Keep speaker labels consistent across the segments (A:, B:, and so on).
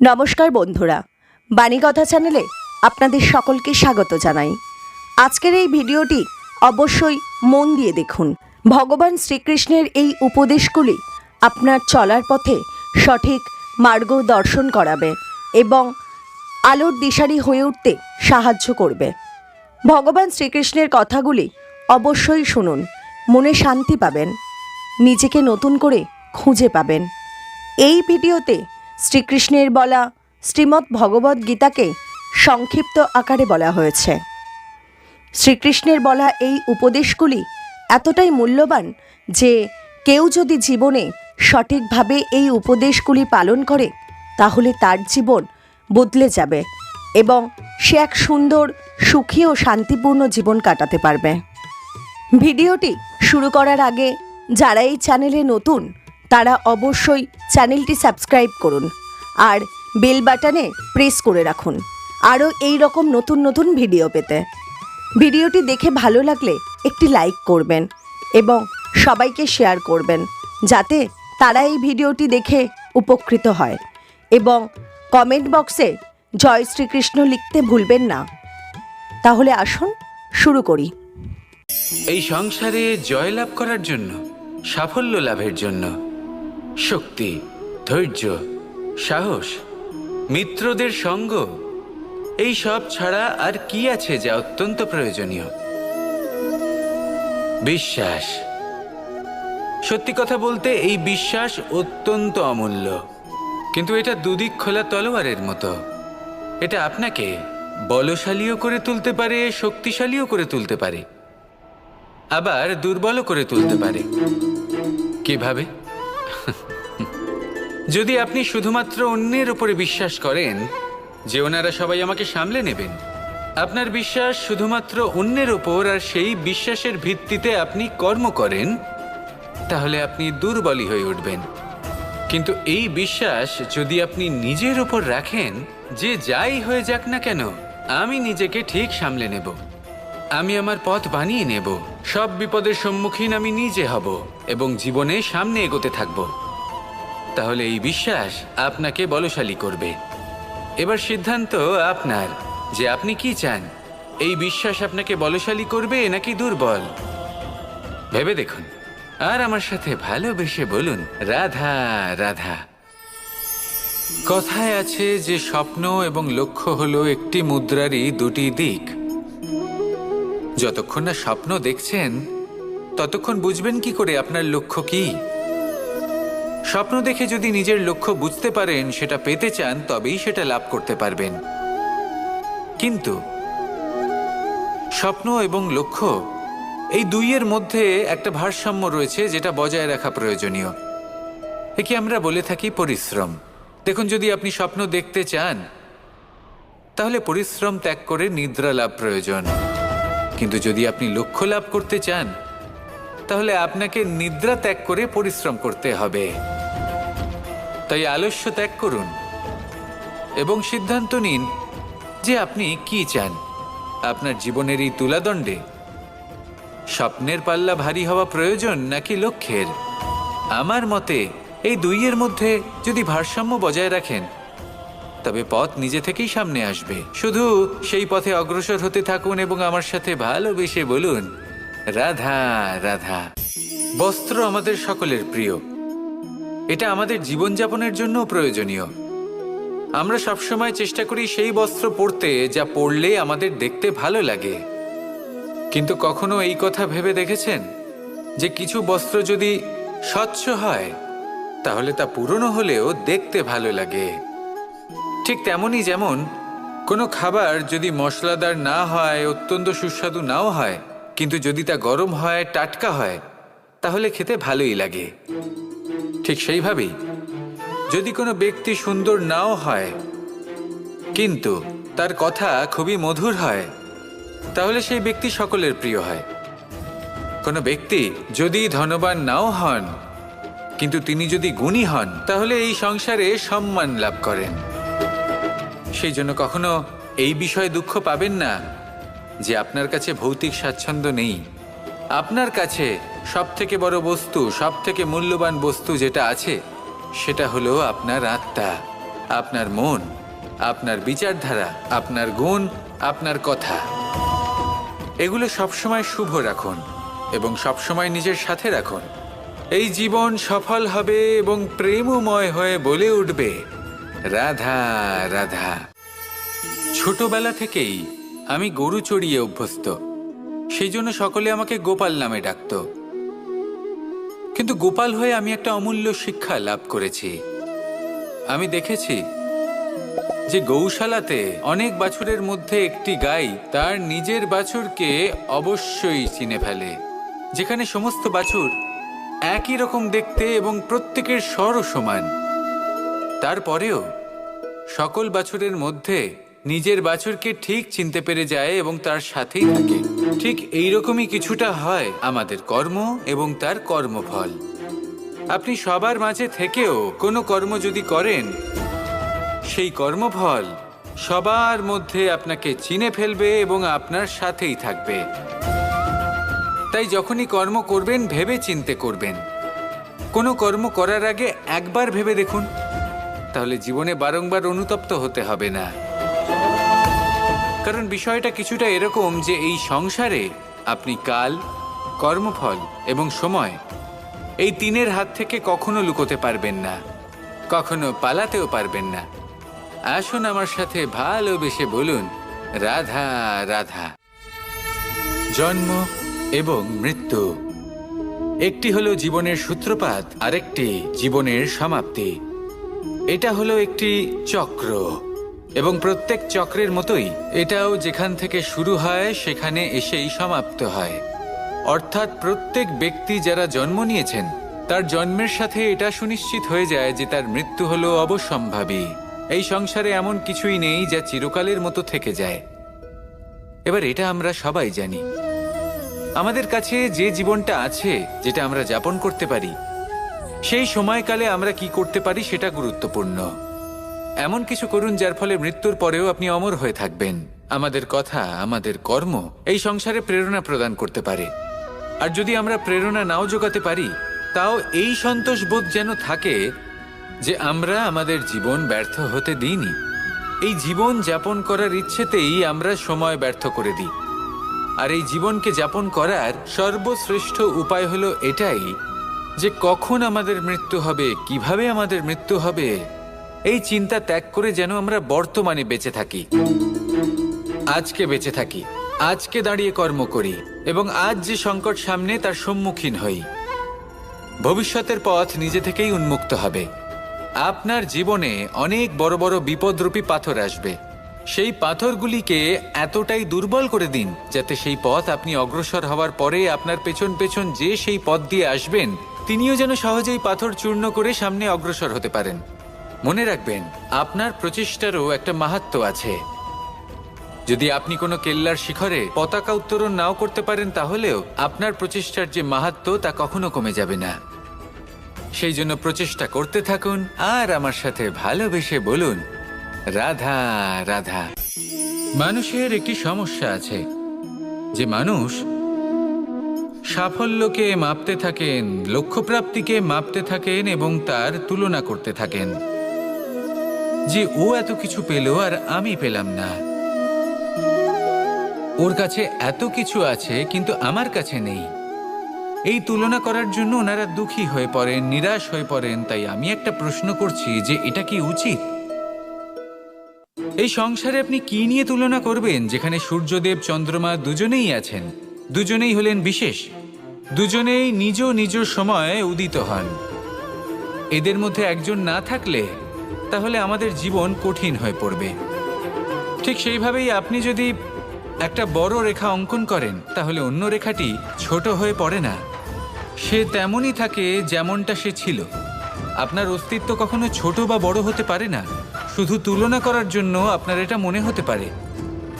A: নমস্কার বন্ধুরা, বাণীকথা চ্যানেলে আপনাদের সকলকে স্বাগত জানাই। আজকের এই ভিডিওটি অবশ্যই মন দিয়ে দেখুন। ভগবান শ্রীকৃষ্ণের এই উপদেশগুলি আপনার চলার পথে সঠিক মার্গ দর্শন করাবে এবং আলোর দিশারি হয়ে উঠতে সাহায্য করবে। ভগবান শ্রীকৃষ্ণের কথাগুলি অবশ্যই শুনুন, মনে শান্তি পাবেন, নিজেকে নতুন করে খুঁজে পাবেন। এই ভিডিওতে শ্রীকৃষ্ণের বলা শ্রীমদ্ ভগবদ্ গীতাকে সংক্ষিপ্ত আকারে বলা হয়েছে। শ্রীকৃষ্ণের বলা এই উপদেশগুলি এতটাই মূল্যবান যে কেউ যদি জীবনে সঠিকভাবে এই উপদেশগুলি পালন করে তাহলে তার জীবন বদলে যাবে এবং সে এক সুন্দর, সুখী ও শান্তিপূর্ণ জীবন কাটাতে পারবে। ভিডিওটি শুরু করার আগে যারা এই চ্যানেলে নতুন তারা অবশ্যই চ্যানেলটি সাবস্ক্রাইব করুন আর বেল বাটনে প্রেস করে রাখুন আরও এই রকম নতুন নতুন ভিডিও পেতে। ভিডিওটি দেখে ভালো লাগলে একটি লাইক করবেন এবং সবাইকে শেয়ার করবেন যাতে তারা এই ভিডিওটি দেখে উপকৃত হয়, এবং কমেন্ট বক্সে জয় শ্রীকৃষ্ণ লিখতে ভুলবেন না। তাহলে আসুন শুরু করি।
B: এই সংসারে জয়লাভ করার জন্য, সাফল্য লাভের জন্য শক্তি, ধৈর্য, সাহস, মিত্রদের সঙ্গ, এই সব ছাড়া আর কি আছে যা অত্যন্ত প্রয়োজনীয়? বিশ্বাস। সত্যি কথা বলতে এই বিশ্বাস অত্যন্ত অমূল্য, কিন্তু এটা দুদিক খোলা তলোয়ারের মতো। এটা আপনাকে বলশালীও করে তুলতে পারে, শক্তিশালীও করে তুলতে পারে, আবার দুর্বলও করে তুলতে পারে। কিভাবে? যদি আপনি শুধুমাত্র অন্যের উপরে বিশ্বাস করেন যে ওনারা সবাই আমাকে সামলে নেবেন, আপনার বিশ্বাস শুধুমাত্র অন্যের উপর, আর সেই বিশ্বাসের ভিত্তিতে আপনি কর্ম করেন, তাহলে আপনি দুর্বলই হয়ে উঠবেন। কিন্তু এই বিশ্বাস যদি আপনি নিজের উপর রাখেন যে যাই হয়ে যাক না কেন আমি নিজেকে ঠিক সামলে নেব, আমি আমার পথ বানিয়ে নেব, সব বিপদের সম্মুখীন আমি নিজে হব এবং জীবনে সামনে এগোতে থাকব, তাহলে এই বিশ্বাস আপনাকে বলশালী করবে। এবার সিদ্ধান্ত আপনার যে আপনি কি চান, এই বিশ্বাস আপনাকে বলশালী করবে নাকি দুর্বল। ভেবে দেখুন আর আমার সাথে ভালোবেসে বলুন, রাধা রাধা। কথায় আছে যে স্বপ্ন এবং লক্ষ্য হলো একটি মুদ্রারই দুটি দিক। যতক্ষণ না স্বপ্ন দেখছেন ততক্ষণ বুঝবেন কি করে আপনার লক্ষ্য কি? স্বপ্ন দেখে যদি নিজের লক্ষ্য বুঝতে পারেন, সেটা পেতে চান, তবেই সেটা লাভ করতে পারবেন। কিন্তু স্বপ্ন এবং লক্ষ্য এই দুইয়ের মধ্যে একটা ভারসাম্য রয়েছে যেটা বজায় রাখা প্রয়োজনীয়। একে আমরা বলে থাকি পরিশ্রম। দেখুন, যদি আপনি স্বপ্ন দেখতে চান তাহলে পরিশ্রম ত্যাগ করে নিদ্রা লাভ প্রয়োজন, কিন্তু যদি আপনি লক্ষ্য লাভ করতে চান তাহলে আপনাকে নিদ্রা ত্যাগ করে পরিশ্রম করতে হবে। তাই আলস্য ত্যাগ করুন এবং সিদ্ধান্ত নিন যে আপনি কি চান। আপনার জীবনের এই তুলাদণ্ডে স্বপ্নের পাল্লা ভারী হওয়া প্রয়োজন নাকি লক্ষ্যের? আমার মতে এই দুইয়ের মধ্যে যদি ভারসাম্য বজায় রাখেন তবে পথ নিজে থেকেই সামনে আসবে। শুধু সেই পথে অগ্রসর হতে থাকুন এবং আমার সাথে ভালোবেসে বলুন, রাধা রাধা। বস্ত্র আমাদের সকলের প্রিয়, এটা আমাদের জীবনযাপনের জন্য প্রয়োজনীয়। আমরা সবসময় চেষ্টা করি সেই বস্ত্র পরতে যা পরলে আমাদের দেখতে ভালো লাগে। কিন্তু কখনো এই কথা ভেবে দেখেছেন যে কিছু বস্ত্র যদি স্বচ্ছ হয় তাহলে তা পুরনো হলেও দেখতে ভালো লাগে? ঠিক তেমনই, যেমন কোনো খাবার যদি মশলাদার না হয়, অত্যন্ত সুস্বাদু নাও হয়, কিন্তু যদি তা গরম হয়, টাটকা হয়, তাহলে খেতে ভালোই লাগে। ঠিক সেইভাবেই যদি কোনো ব্যক্তি সুন্দর নাও হয় কিন্তু তার কথা খুবই মধুর হয়, তাহলে সেই ব্যক্তি সকলের প্রিয় হয়। কোনো ব্যক্তি যদি ধনবান নাও হন কিন্তু তিনি যদি গুণী হন তাহলে এই সংসারে সম্মান লাভ করেন। সেই জন্য কখনো এই বিষয়ে দুঃখ পাবেন না যে আপনার কাছে ভৌতিক স্বাচ্ছন্দ্য নেই। আপনার কাছে সবথেকে বড় বস্তু, সবথেকে মূল্যবান বস্তু যেটা আছে সেটা হলো আপনার আত্মা। আপনার মন, আপনার বিচারধারা, আপনার গুণ, আপনার কথা, এগুলো সবসময় শুভ রাখুন এবং সবসময় নিজের সাথে রাখুন। এই জীবন সফল হবে এবং প্রেমময় হয়ে বলে উঠবে, রাধা রাধা। ছোটবেলা থেকেই আমি গরু চড়িয়ে অভ্যস্ত, সেই জন্য সকলে আমাকে গোপাল নামে ডাকত। কিন্তু গোপাল হয়ে আমি একটা অমূল্য শিক্ষা লাভ করেছি। আমি দেখেছি যে গৌশালাতে অনেক বাছুরের মধ্যে একটি গাই তার নিজের বাছুরকে অবশ্যই চিনে ফেলে। যেখানে সমস্ত বাছুর একই রকম দেখতে এবং প্রত্যেকের স্বরও সমান, তারপরেও সকল বাছুরের মধ্যে নিজের বাছুরকে ঠিক চিনতে পেরে যায় এবং তার সাথেই থাকে। ঠিক এইরকমই কিছুটা হয় আমাদের কর্ম এবং তার কর্মফল। আপনি সবার মাঝে থেকেও কোনো কর্ম যদি করেন, সেই কর্মফল সবার মধ্যে আপনাকে চিনে ফেলবে এবং আপনার সাথেই থাকবে। তাই যখনই কর্ম করবেন ভেবে চিন্তে করবেন। কোনো কর্ম করার আগে একবার ভেবে দেখুন, তাহলে জীবনে বারংবার অনুতপ্ত হতে হবে না। কারণ বিষয়টা কিছুটা এরকম যে এই সংসারে আপনি কাল, কর্মফল এবং সময়, এই তিনের হাত থেকে কখনো লুকোতে পারবেন না, কখনো পালাতেও পারবেন না। আসুন আমার সাথে ভালোবেসে বলুন, রাধা রাধা। জন্ম এবং মৃত্যু, একটি হলো জীবনের সূত্রপাত, আরেকটি জীবনের সমাপ্তি। এটা হলো একটি চক্র এবং প্রত্যেক চক্রের মতোই এটাও যেখান থেকে শুরু হয় সেখানে এসেই সমাপ্ত হয়। অর্থাৎ প্রত্যেক ব্যক্তি যারা জন্ম নিয়েছেন তার জন্মের সাথে এটা সুনিশ্চিত হয়ে যায় যে তার মৃত্যু হলো অবশ্যম্ভাবী। এই সংসারে এমন কিছুই নেই যা চিরকালের মতো থেকে যায়। এবার এটা আমরা সবাই জানি। আমাদের কাছে যে জীবনটা আছে, যেটা আমরা যাপন করতে পারি, সেই সময়কালে আমরা কি করতে পারি সেটা গুরুত্বপূর্ণ। এমন কিছু করুন যার ফলে মৃত্যুর পরেও আপনি অমর হয়ে থাকবেন। আমাদের কথা, আমাদের কর্ম এই সংসারে প্রেরণা প্রদান করতে পারে। আর যদি আমরা প্রেরণা নাও জোগাতে পারি, তাও এই সন্তোষ বোধ যেন থাকে যে আমরা আমাদের জীবন ব্যর্থ হতে দিইনি। এই জীবন যাপন করার ইচ্ছেতেই আমরা সময় ব্যর্থ করে দিই। আর এই জীবনকে যাপন করার সর্বশ্রেষ্ঠ উপায় হলো এটাই যে কখন আমাদের মৃত্যু হবে, কিভাবে আমাদের মৃত্যু হবে, এই চিন্তা ত্যাগ করে যেন আমরা বর্তমানে বেঁচে থাকি, আজকে বেঁচে থাকি, আজকে দাঁড়িয়ে কর্ম করি এবং আজ যে সংকট সামনে তার সম্মুখীন হই। ভবিষ্যতের পথ নিজে থেকেই উন্মুক্ত হবে। আপনার জীবনে অনেক বড় বড় বিপদরূপী পাথর আসবে। সেই পাথরগুলিকে এতটাই দুর্বল করে দিন যাতে সেই পথ আপনি অগ্রসর হওয়ার পরে আপনার পেছন পেছন যে সেই পথ দিয়ে আসবেন তিনিও যেন সহজেই পাথর চূর্ণ করে সামনে অগ্রসর হতে পারেন। মনে রাখবেন, আপনার প্রচেষ্টারও একটা মাহাত্ম্য আছে। যদি আপনি কোনো কেল্লার শিখরে পতাকা উত্তোলন নাও করতে পারেন, তাহলেও আপনার প্রচেষ্টার যে মাহাত্ম্য তা কখনো কমে যাবে না। সেই জন্য প্রচেষ্টা করতে থাকুন আর আমার সাথে ভালোবেসে বলুন, রাধা রাধা। মানুষের একটি সমস্যা আছে যে মানুষ সাফল্যকে মাপতে থাকেন, লক্ষ্যপ্রাপ্তিকে মাপতে থাকেন এবং তার তুলনা করতে থাকেন যে ও এত কিছু পেল আর আমি পেলাম না, ওর কাছে এত কিছু আছে কিন্তু আমার কাছে নেই। এই তুলনা করার জন্য ওনারা দুঃখী হয়ে পড়েন, নিরাশ হয়ে পড়েন। তাই আমি একটা প্রশ্ন করছি যে এটা কি উচিত? এই সংসারে আপনি কি নিয়ে তুলনা করবেন, যেখানে সূর্যদেব চন্দ্রমা দুজনেই আছেন, দুজনেই হলেন বিশেষ, দুজনেই নিজ নিজ সময়ে উদিত হন। এদের মধ্যে একজন না থাকলে তাহলে আমাদের জীবন কঠিন হয়ে পড়বে। ঠিক সেইভাবেই আপনি যদি একটা বড় রেখা অঙ্কন করেন তাহলে অন্য রেখাটি ছোট হয়ে পড়ে না, সে তেমনই থাকে যেমনটা সে ছিল। আপনার অস্তিত্ব কখনো ছোট বা বড় হতে পারে না। শুধু তুলনা করার জন্য আপনার এটা মনে হতে পারে।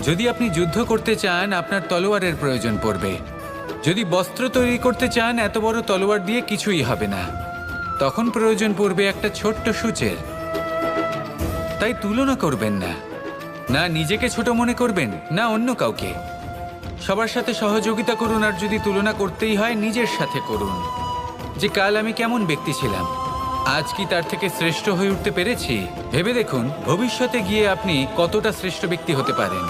B: যদি আপনি যুদ্ধ করতে চান, আপনার তলোয়ারের প্রয়োজন পড়বে। যদি বস্ত্র তৈরি করতে চান, এত বড় তলোয়ার দিয়ে কিছুই হবে না, তখন প্রয়োজন পড়বে একটা ছোট্ট সূচের। তাই তুলনা করবেন না, না নিজেকে ছোট মনে করবেন না অন্য কাউকে। সবার সাথে সহযোগিতা করুন, আর যদি তুলনা করতেই হয় নিজের সাথে করুন যে কাল আমি কেমন ব্যক্তি ছিলাম, আজ কি তার থেকে শ্রেষ্ঠ হয়ে উঠতে পেরেছি? ভেবে দেখুন ভবিষ্যতে গিয়ে আপনি কতটা শ্রেষ্ঠ ব্যক্তি হতে পারেন।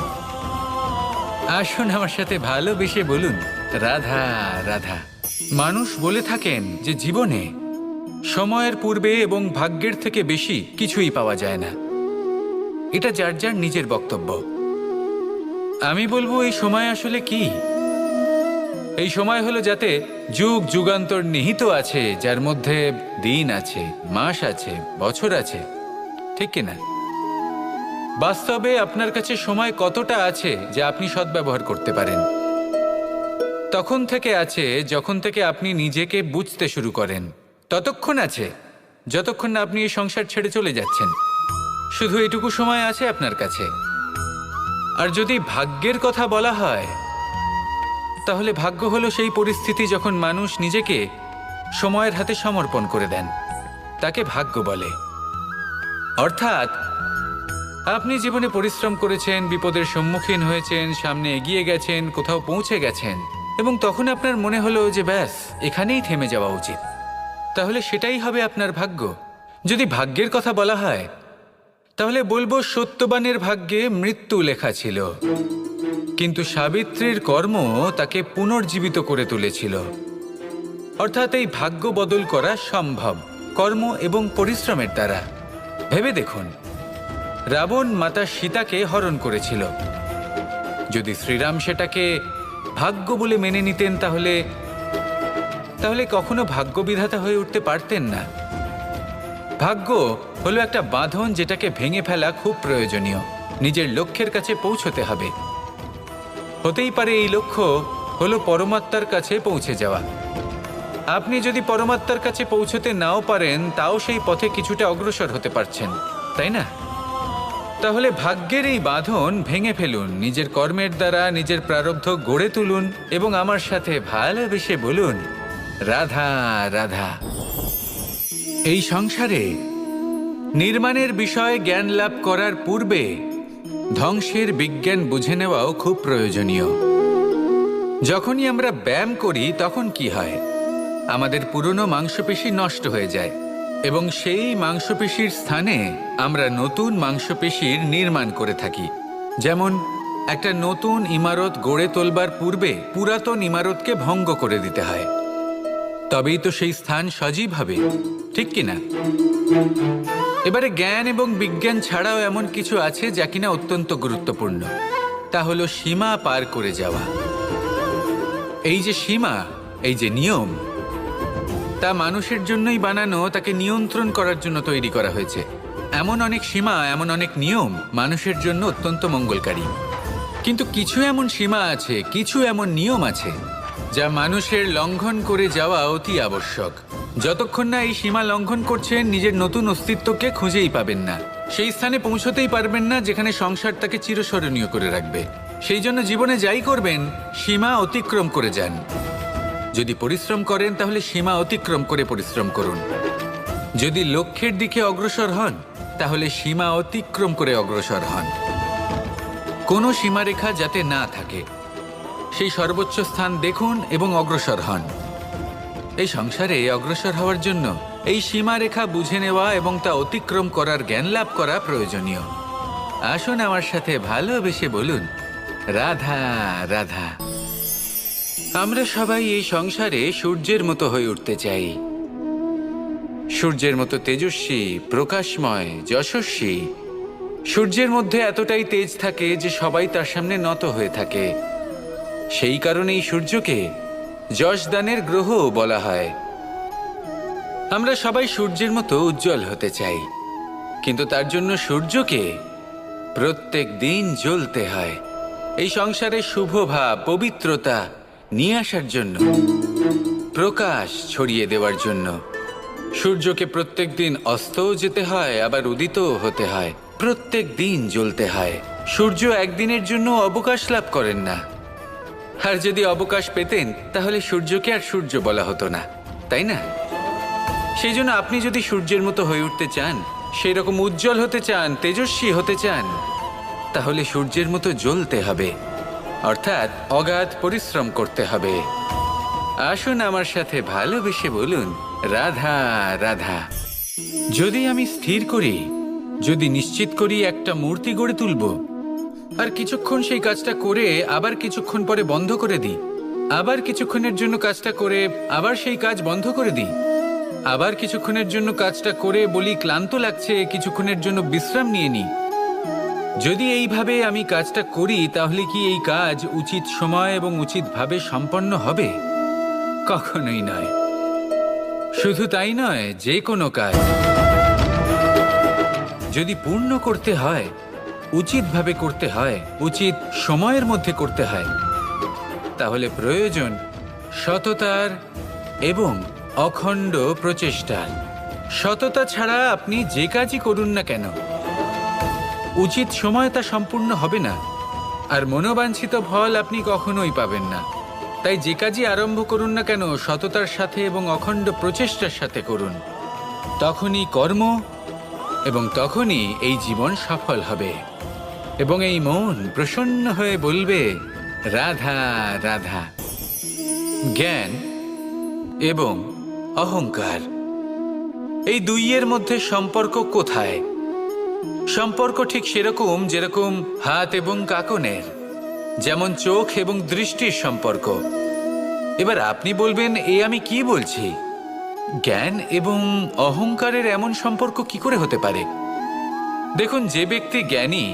B: আসুন আমার সাথে ভালোবেসে বলুন, রাধা রাধা। মানুষ বলে থাকেন যে জীবনে সময়ের পূর্বে এবং ভাগ্যের থেকে বেশি কিছুই পাওয়া যায় না। এটা যার যার নিজের বক্তব্য। আমি বলবো এই সময় আসলে কি? এই সময় হলো যাতে যুগ যুগান্তর নিহিত আছে, যার মধ্যে দিন আছে, মাস আছে, বছর আছে, ঠিক কিনা? বাস্তবে আপনার কাছে সময় কতটা আছে যা আপনি সদ্ব্যবহার করতে পারেন? তখন থেকে আছে যখন থেকে আপনি নিজেকে বুঝতে শুরু করেন। ততক্ষণ আছে যতক্ষণ না আপনি এই সংসার ছেড়ে চলে যাচ্ছেন। শুধু এটুকু সময় আছে আপনার কাছে। আর যদি ভাগ্যের কথা বলা হয়, তাহলে ভাগ্য হলো সেই পরিস্থিতি যখন মানুষ নিজেকে সময়ের হাতে সমর্পণ করে দেন, তাকে ভাগ্য বলে। অর্থাৎ আপনি জীবনে পরিশ্রম করেছেন, বিপদের সম্মুখীন হয়েছেন, সামনে এগিয়ে গেছেন, কোথাও পৌঁছে গেছেন, এবং তখন আপনার মনে হলো যে ব্যাস এখানেই থেমে যাওয়া উচিত। তাহলে সেটাই হবে আপনার ভাগ্য। যদি ভাগ্যের কথা বলা হয়, তাহলে বলবো সত্যবানের ভাগ্যে মৃত্যু লেখা ছিল, কিন্তু সাবিত্রীর কর্ম তাকে পুনর্জীবিত করে তুলেছিল। অর্থাৎ এই ভাগ্য বদল করা সম্ভব কর্ম এবং পরিশ্রমের দ্বারা। ভেবে দেখুন, রাবণ মাতা সীতাকে হরণ করেছিল। যদি শ্রীরাম সেটাকে ভাগ্য বলে মেনে নিতেন, তাহলে কখনো ভাগ্য বিধাতা হয়ে উঠতে পারতেন না। ভাগ্য হলো একটা বাঁধন যেটাকে ভেঙে ফেলা খুব প্রয়োজনীয়। নিজের লক্ষ্যের কাছে পৌঁছতে হবে। হতেই পারে এই লক্ষ্য হলো পরমাত্মার কাছে পৌঁছে যাওয়া। আপনি যদি পরমাত্মার কাছে পৌঁছতে নাও পারেন, তাও সেই পথে কিছুটা অগ্রসর হতে পারছেন, তাই না? তাহলে ভাগ্যের এই বাঁধন ভেঙে ফেলুন, নিজের কর্মের দ্বারা নিজের প্রারব্ধ গড়ে তুলুন এবং আমার সাথে ভালোবেসে বলুন, রাধা রাধা। এই সংসারে নির্মাণের বিষয়ে জ্ঞান লাভ করার পূর্বে ধ্বংসের বিজ্ঞান বুঝে নেওয়াও খুব প্রয়োজনীয়। যখনই আমরা ব্যায়াম করি তখন কি হয়? আমাদের পুরনো মাংসপেশি নষ্ট হয়ে যায় এবং সেই মাংসপেশির স্থানে আমরা নতুন মাংসপেশির নির্মাণ করে থাকি। যেমন একটা নতুন ইমারত গড়ে তোলবার পূর্বে পুরাতন ইমারতকে ভঙ্গ করে দিতে হয়, তবেই তো সেই স্থান সজীব হবে, ঠিক কিনা? এবারে জ্ঞান এবং বিজ্ঞান ছাড়াও এমন কিছু আছে যা কিনা অত্যন্ত গুরুত্বপূর্ণ। তা হলো সীমা পার করে যাওয়া। এই যে সীমা, এই যে নিয়ম, তা মানুষের জন্যই বানানো, তাকে নিয়ন্ত্রণ করার জন্য তৈরি করা হয়েছে। এমন অনেক সীমা, এমন অনেক নিয়ম মানুষের জন্য অত্যন্ত মঙ্গলকারী। কিন্তু কিছু এমন সীমা আছে, কিছু এমন নিয়ম আছে যা মানুষের লঙ্ঘন করে যাওয়া অতি আবশ্যক। যতক্ষণ না এই সীমা লঙ্ঘন করছেন, নিজের নতুন অস্তিত্বকে খুঁজেই পাবেন না। সেই স্থানে পৌঁছতেই পারবেন না যেখানে সংসার তাকে চিরস্মরণীয় করে রাখবে। সেই জন্য জীবনে যাই করবেন, সীমা অতিক্রম করে যান। যদি পরিশ্রম করেন, তাহলে সীমা অতিক্রম করে পরিশ্রম করুন। যদি লক্ষ্যের দিকে অগ্রসর হন, তাহলে সীমা অতিক্রম করে অগ্রসর হন। কোনো সীমারেখা যাতে না থাকে, সেই সর্বোচ্চ স্থান দেখুন এবং অগ্রসর হন। এই সংসারে অগ্রসর হওয়ার জন্য এই সীমারেখা বুঝে নেওয়া এবং তা অতিক্রম করার জ্ঞান লাভ করা প্রয়োজনীয়। আসুন আমার সাথে ভালোবেসে বলুন, রাধা রাধা। আমরা সবাই এই সংসারে সূর্যের মতো হয়ে উঠতে চাই। সূর্যের মতো তেজস্বী, প্রকাশময়, যশস্বী। সূর্যের মধ্যে এতটাই তেজ থাকে যে সবাই তার সামনে নত হয়ে থাকে। সেই কারণেই সূর্যকে যশদানের গ্রহ বলা হয়। আমরা সবাই সূর্যের মতো উজ্জ্বল হতে চাই, কিন্তু তার জন্য সূর্যকে প্রত্যেক দিন জ্বলতে হয়। এই সংসারে শুভ ভাব, পবিত্রতা নিয়ে আসার জন্য, প্রকাশ ছড়িয়ে দেওয়ার জন্য সূর্যকে প্রত্যেক দিন অস্তও যেতে হয়, আবার উদিতও হতে হয়। প্রত্যেক দিন জ্বলতে হয়। সূর্য একদিনের জন্য অবকাশ লাভ করেন না। আর যদি অবকাশ পেতেন, তাহলে সূর্যকে আর সূর্য বলা হতো না, তাই না? সেই জন্য আপনি যদি সূর্যের মতো হয়ে উঠতে চান, সেই রকম উজ্জ্বল হতে চান, তেজস্বী হতে চান, তাহলে সূর্যের মতো জ্বলতে হবে, অর্থাৎ অগাধ পরিশ্রম করতে হবে। আসুন আমার সাথে ভালোবেসে বলুন, রাধা রাধা। যদি আমি স্থির করি, যদি নিশ্চিত করি একটা মূর্তি গড়ে তুলব, আর কিছুক্ষণ সেই কাজটা করে আবার কিছুক্ষণ পরে বন্ধ করে দিই, আবার কিছুক্ষণের জন্য কাজটা করে আবার সেই কাজ বন্ধ করে দিই, আবার কিছুক্ষণের জন্য কাজটা করে বলি ক্লান্ত লাগছে, কিছুক্ষণের জন্য বিশ্রাম নিয়ে নিই, যদি এইভাবে আমি কাজটা করি তাহলে কি এই কাজ উচিত সময় এবং উচিতভাবে সম্পন্ন হবে? কখনোই নয়। শুধু তাই নয়, যে কোনো কাজ যদি পূর্ণ করতে হয়, উচিতভাবে করতে হয়, উচিত সময়ের মধ্যে করতে হয়, তাহলে প্রয়োজন সততার এবং অখণ্ড প্রচেষ্টার। সততা ছাড়া আপনি যে কাজই করুন না কেন, উচিত সময় তা সম্পূর্ণ হবে না, আর মনোবাঞ্ছিত ফল আপনি কখনোই পাবেন না। তাই যে কাজই আরম্ভ করুন না কেন, সততার সাথে এবং অখণ্ড প্রচেষ্টার সাথে করুন। তখনই কর্ম এবং তখনই এই জীবন সফল হবে এবং এই মন প্রসন্ন হয়ে বলবে, রাধা রাধা। জ্ঞান এবং অহংকার, এই দুইয়ের মধ্যে সম্পর্ক কোথায়? সম্পর্ক ঠিক সেরকম যেরকম হাত এবং কাকনের, যেমন চোখ এবং দৃষ্টির সম্পর্ক। এবার আপনি বলবেন, এ আমি কি বলছি? জ্ঞান এবং অহংকারের এমন সম্পর্ক কি করে হতে পারে? দেখুন, যে ব্যক্তি জ্ঞানী,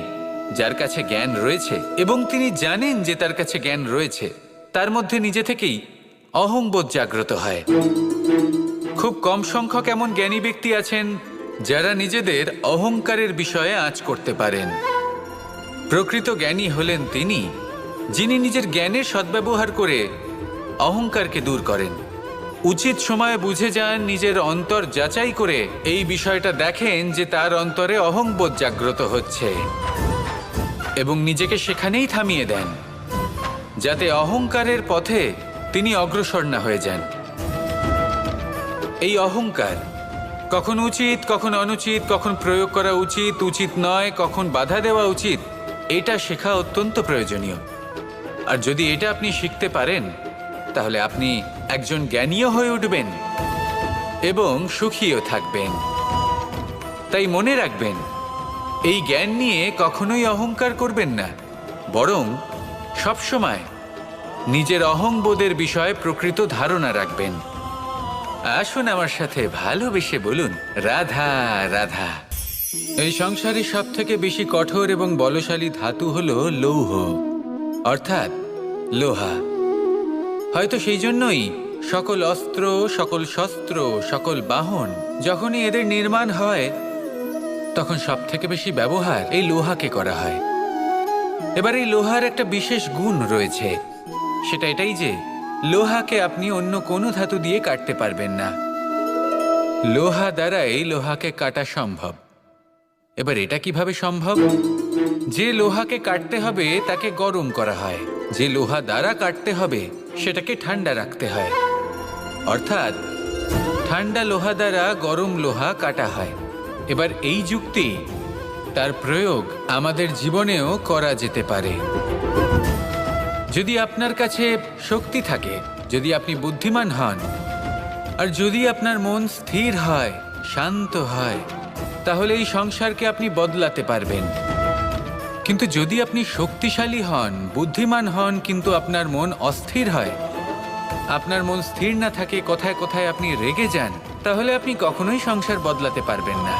B: যার কাছে জ্ঞান রয়েছে এবং তিনি জানেন যে তার কাছে জ্ঞান রয়েছে, তার মধ্যে নিজে থেকেই অহংবোধ জাগ্রত হয়। খুব কম সংখ্যক এমন জ্ঞানী ব্যক্তি আছেন যারা নিজেদের অহংকারের বিষয়ে আঁচ করতে পারেন। প্রকৃত জ্ঞানী হলেন তিনি, যিনি নিজের জ্ঞানের সদ্ব্যবহার করে অহংকারকে দূর করেন। উচিত সময়ে বুঝে যান, নিজের অন্তর যাচাই করে এই বিষয়টা দেখেন যে তার অন্তরে অহংবোধ জাগ্রত হচ্ছে এবং নিজেকে সেখানেই থামিয়ে দেন, যাতে অহংকারের পথে তিনি অগ্রসর না হয়ে যান। এই অহংকার কখন উচিত, কখন অনুচিত, কখন প্রয়োগ করা উচিত, উচিত নয়, কখন বাধা দেওয়া উচিত, এটা শেখা অত্যন্ত প্রয়োজনীয়। আর যদি এটা আপনি শিখতে পারেন, তাহলে আপনি একজন জ্ঞানীও হয়ে উঠবেন এবং সুখীও থাকবেন। তাই মনে রাখবেন, এই জ্ঞান নিয়ে কখনোই অহংকার করবেন না, বরং সবসময় নিজের অহংবোধের বিষয়ে প্রকৃত ধারণা রাখবেন। আসুন আমার সাথে ভালোবেসে বলুন, রাধা রাধা। এই সংসারে সব থেকে বেশি কঠোর এবং বলশালী ধাতু হলো লৌহ, অর্থাৎ লোহা। হয়তো সেই জন্যই সকল অস্ত্র, সকল শস্ত্র, সকল বাহন যখনই এদের নির্মাণ হয়, তখন সব থেকে বেশি ব্যবহার এই লোহাকে করা হয়। এবার এই লোহার একটা বিশেষ গুণ রয়েছে, সেটা এটাই যে লোহাকে আপনি অন্য কোনো ধাতু দিয়ে কাটতে পারবেন না। লোহা দ্বারাই লোহাকে কাটা সম্ভব। এবার এটা কিভাবে সম্ভব? যে লোহাকে কাটতে হবে তাকে গরম করা হয়, যে লোহা দ্বারা কাটতে হবে সেটাকে ঠান্ডা রাখতে হয়। অর্থাৎ ঠান্ডা লোহা দ্বারা গরম লোহা কাটা হয়। এবার এই যুক্তি, তার প্রয়োগ আমাদের জীবনেও করা যেতে পারে। যদি আপনার কাছে শক্তি থাকে, যদি আপনি বুদ্ধিমান হন, আর যদি আপনার মন স্থির হয়, শান্ত হয়, তাহলে এই সংসারকে আপনি বদলাতে পারবেন। কিন্তু যদি আপনি শক্তিশালী হন, বুদ্ধিমান হন, কিন্তু আপনার মন অস্থির হয়, আপনার মন স্থির না থাকে, কোথায় কোথায় আপনি রেগে যান, তাহলে আপনি কখনোই সংসার বদলাতে পারবেন না।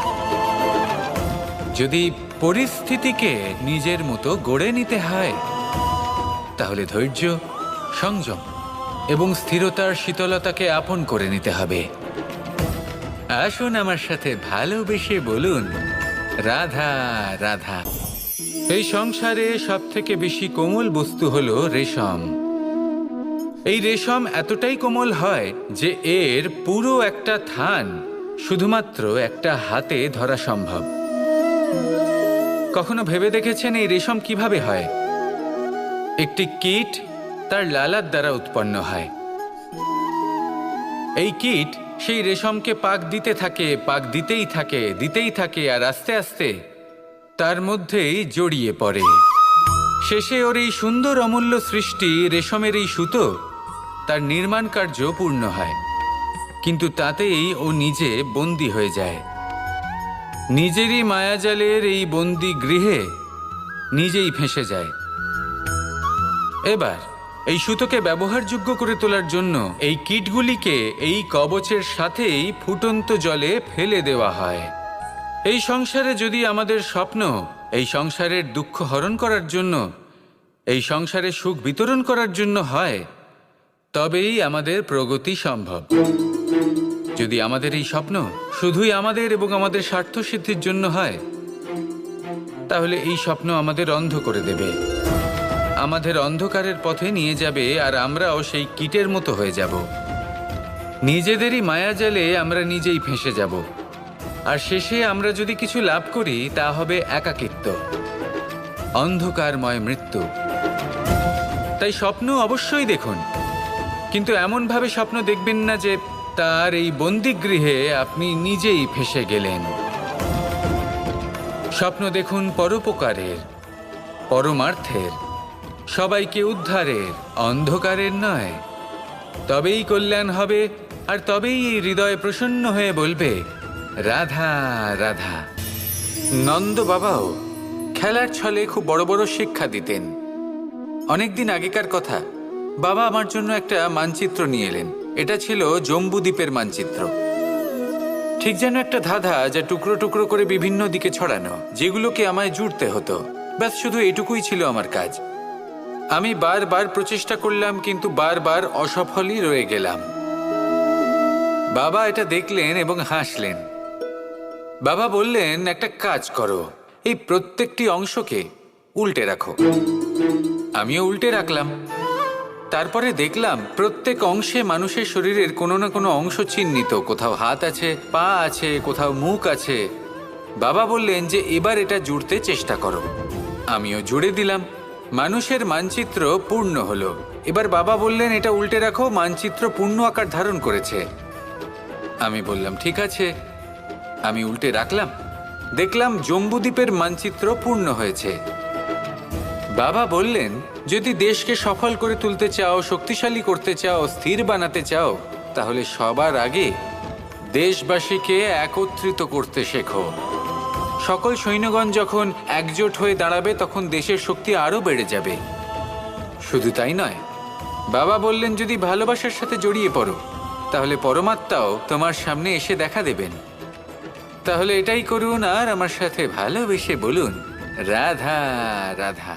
B: যদি পরিস্থিতিকে নিজের মতো গড়ে নিতে হয়, তাহলে ধৈর্য, সংযম এবং স্থিরতার শীতলতাকে আপন করে নিতে হবে। আসুন আমার সাথে ভালোবেসে বলুন, রাধা রাধা। এই সংসারে সব থেকে বেশি কোমল বস্তু হলো রেশম। এই রেশম এতটাই কোমল হয় যে এর পুরো একটা থান শুধুমাত্র একটা হাতে ধরা সম্ভব। কখনো ভেবে দেখেছেন এই রেশম কিভাবে হয়? একটি কীট তার লালার দ্বারা উৎপন্ন হয়। এই কীট সেই রেশমকে পাক দিতে থাকে, পাক দিতেই থাকে, দিতেই থাকে, আর আস্তে আস্তে তার মধ্যেই জড়িয়ে পড়ে। শেষে ওর এই সুন্দর অমূল্য সৃষ্টি রেশমের এই সুতো, তার নির্মাণ কার্য পূর্ণ হয়, কিন্তু তাতেই ও নিজে বন্দী হয়ে যায়। নিজেরই মায়াজালের এই বন্দি গৃহে নিজেই ফেঁসে যায়। এবার এই সুতোকে ব্যবহারযোগ্য করে তোলার জন্য এই কীটগুলিকে এই কবচের সাথেই ফুটন্ত জলে ফেলে দেওয়া হয়। এই সংসারে যদি আমাদের স্বপ্ন এই সংসারের দুঃখ হরণ করার জন্য, এই সংসারে সুখ বিতরণ করার জন্য হয়, তবেই আমাদের প্রগতি সম্ভব। যদি আমাদের এই স্বপ্ন শুধুই আমাদের এবং আমাদের স্বার্থ সিদ্ধির জন্য হয়, তাহলে এই স্বপ্ন আমাদের অন্ধ করে দেবে, আমাদের অন্ধকারের পথে নিয়ে যাবে, আর আমরাও সেই কীটের মতো হয়ে যাব। নিজেদেরই মায়াজালে আমরা নিজেই ফেঁসে যাব, আর শেষে আমরা যদি কিছু লাভ করি তা হবে একাকিত্ব, অন্ধকারময় মৃত্যু। তাই স্বপ্ন অবশ্যই দেখুন, কিন্তু এমনভাবে স্বপ্ন দেখবেন না যে তার এই বন্দিগৃহে আপনি নিজেই ফেঁসে গেলেন। স্বপ্ন দেখুন পরোপকারের, পরমার্থের, সবাইকে উদ্ধারের, অন্ধকারের নয়। তবেই কল্যাণ হবে, আর তবেই এই হৃদয় প্রসন্ন হয়ে বলবে, রাধা রাধা। নন্দ বাবাও খেলার ছলে খুব বড় বড় শিক্ষা দিতেন। অনেকদিন আগেকার কথা, বাবা আমার জন্য একটা মানচিত্র নিয়ে এলেন। এটা ছিল জম্বুদ্বীপের মানচিত্র, ঠিক যেন একটা ধাঁধা, যা টুকরো টুকরো করে বিভিন্ন দিকে ছড়ানো, যেগুলোকে আমায় জুড়তে হতো। ব্যাস শুধু এটুকুই ছিল আমার কাজ। আমি বারবার প্রচেষ্টা করলাম, কিন্তু বারবার অসফলই রয়ে গেলাম। বাবা এটা দেখলেন এবং হাসলেন। বাবা বললেন, একটা কাজ করো, এই প্রত্যেকটি অংশকে উল্টে রাখো। আমিও উল্টে রাখলাম। তারপরে দেখলাম প্রত্যেক অংশে মানুষের শরীরের কোনো না কোনো অংশ চিহ্নিত। কোথাও হাত আছে, পা আছে, কোথাও মুখ আছে। বাবা বললেন যে এবার এটা জুড়তে চেষ্টা করো। আমিও জুড়ে দিলাম। মানুষের মানচিত্র পূর্ণ হলো। এবার বাবা বললেন, এটা উল্টে রাখো, মানচিত্র পূর্ণ আকার ধারণ করেছে। আমি বললাম, ঠিক আছে। আমি উল্টে রাখলাম, দেখলাম জম্বুদ্বীপের মানচিত্র পূর্ণ হয়েছে। বাবা বললেন, যদি দেশকে সফল করে তুলতে চাও, শক্তিশালী করতে চাও, স্থির বানাতে চাও, তাহলে সবার আগে দেশবাসীকে একত্রিত করতে শেখো। সকল সৈন্যগণ যখন একজোট হয়ে দাঁড়াবে, তখন দেশের শক্তি আরও বেড়ে যাবে। শুধু তাই নয়, বাবা বললেন, যদি ভালোবাসার সাথে জড়িয়ে পড়ো, তাহলে পরমাত্মাও তোমার সামনে এসে দেখা দেবেন। তাহলে এটাই করুন, আর আমার সাথে ভালোবেসে বলুন, রাধা রাধা।